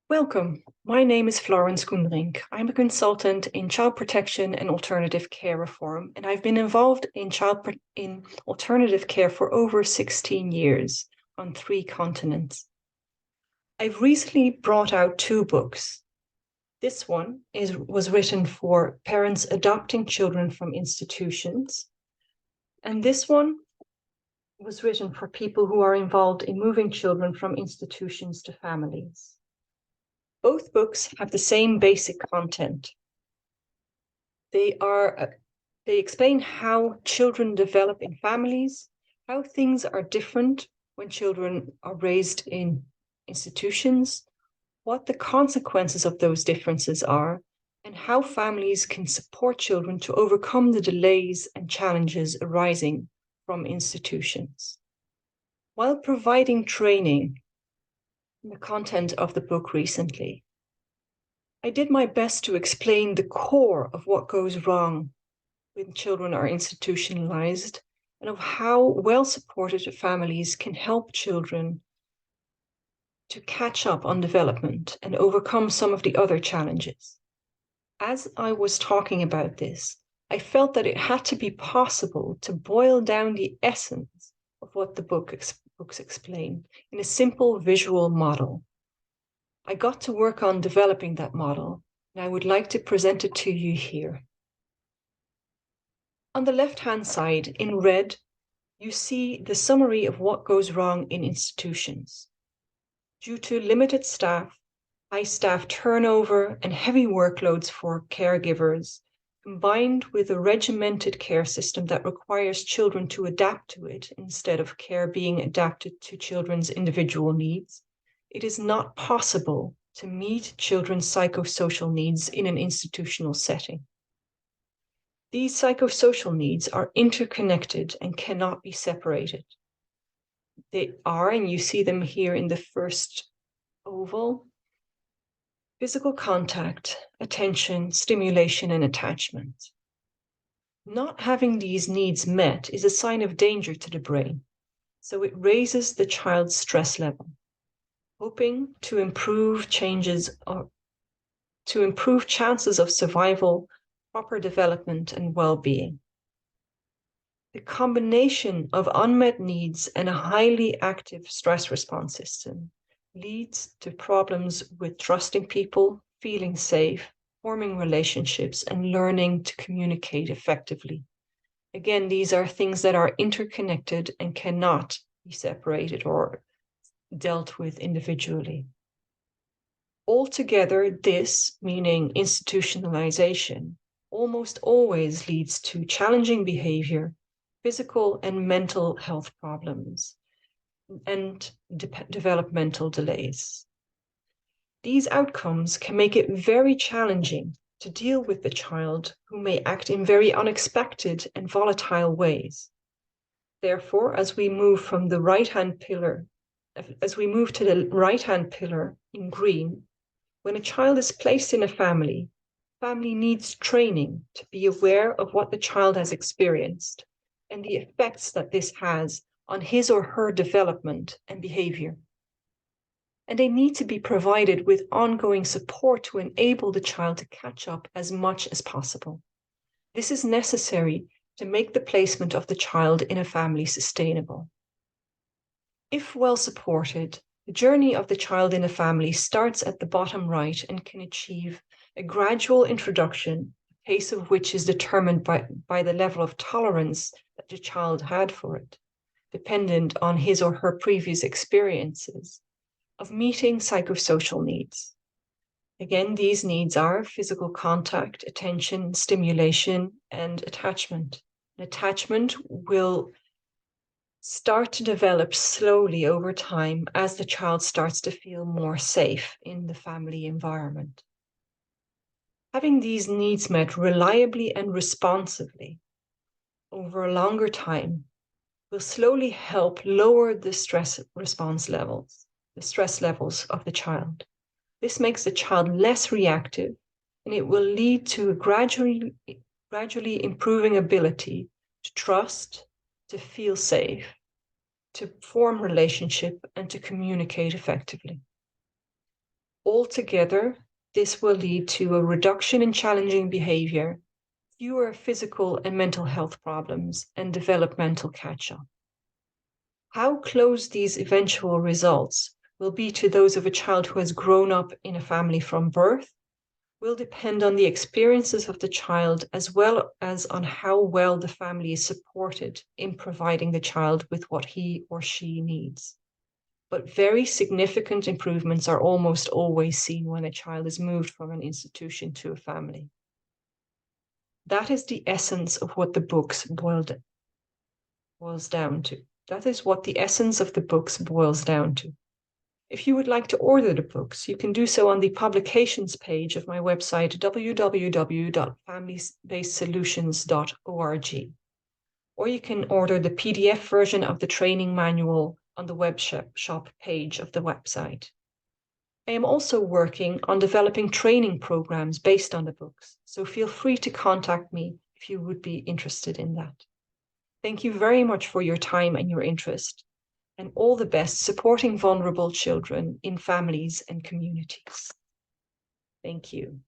Welcome. My name is Florence Koenrink. I'm a consultant in child protection and alternative care reform, and I've been involved in alternative care for over 16 years on 3 continents. I've recently brought out 2 books. This one was written for parents adopting children from institutions, and this one was written for people who are involved in moving children from institutions to families. Both books have the same basic content. They explain how children develop in families, how things are different when children are raised in institutions, what the consequences of those differences are, and how families can support children to overcome the delays and challenges arising from institutions. While providing training in the content of the book recently, I did my best to explain the core of what goes wrong when children are institutionalized and of how well-supported families can help children to catch up on development and overcome some of the other challenges. As I was talking about this, I felt that it had to be possible to boil down the essence of what the books explain in a simple visual model. I got to work on developing that model, and I would like to present it to you here. On the left-hand side, in red, you see the summary of what goes wrong in institutions. Due to limited staff, high staff turnover, and heavy workloads for caregivers, combined with a regimented care system that requires children to adapt to it instead of care being adapted to children's individual needs, it is not possible to meet children's psychosocial needs in an institutional setting. These psychosocial needs are interconnected and cannot be separated. They are, and you see them here in the first oval, physical contact, attention, stimulation, and attachment. Not having these needs met is a sign of danger to the brain, so it raises the child's stress level, hoping to improve chances of survival, proper development, and well-being. The combination of unmet needs and a highly active stress response system leads to problems with trusting people, feeling safe, forming relationships, and learning to communicate effectively. Again, these are things that are interconnected and cannot be separated or dealt with individually. Altogether, this, meaning institutionalization, almost always leads to challenging behavior, physical and mental health problems, and developmental delays. These outcomes can make it very challenging to deal with the child who may act in very unexpected and volatile ways. Therefore, as we move to the right-hand pillar in green, when a child is placed in a family needs training to be aware of what the child has experienced and the effects that this has on his or her development and behavior. And they need to be provided with ongoing support to enable the child to catch up as much as possible. This is necessary to make the placement of the child in a family sustainable. If well supported, the journey of the child in a family starts at the bottom right and can achieve a gradual introduction, the pace of which is determined by the level of tolerance that the child had for it, dependent on his or her previous experiences of meeting psychosocial needs. Again, these needs are physical contact, attention, stimulation, and attachment. Attachment will start to develop slowly over time as the child starts to feel more safe in the family environment. Having these needs met reliably and responsively over a longer time will slowly help lower the stress levels of the child. This makes the child less reactive, and it will lead to a gradually improving ability to trust, to feel safe, to form relationship, and to communicate effectively. Altogether, this will lead to a reduction in challenging behavior, fewer physical and mental health problems, and developmental catch-up. How close these eventual results will be to those of a child who has grown up in a family from birth will depend on the experiences of the child as well as on how well the family is supported in providing the child with what he or she needs. But very significant improvements are almost always seen when a child is moved from an institution to a family. That is the essence of what the books boils down to. That is what the essence of the books boils down to. If you would like to order the books, you can do so on the publications page of my website, www.familybased-solutions.org. Or you can order the PDF version of the training manual on the web shop page of the website. I am also working on developing training programs based on the books, so feel free to contact me if you would be interested in that. Thank you very much for your time and your interest, and all the best supporting vulnerable children in families and communities. Thank you.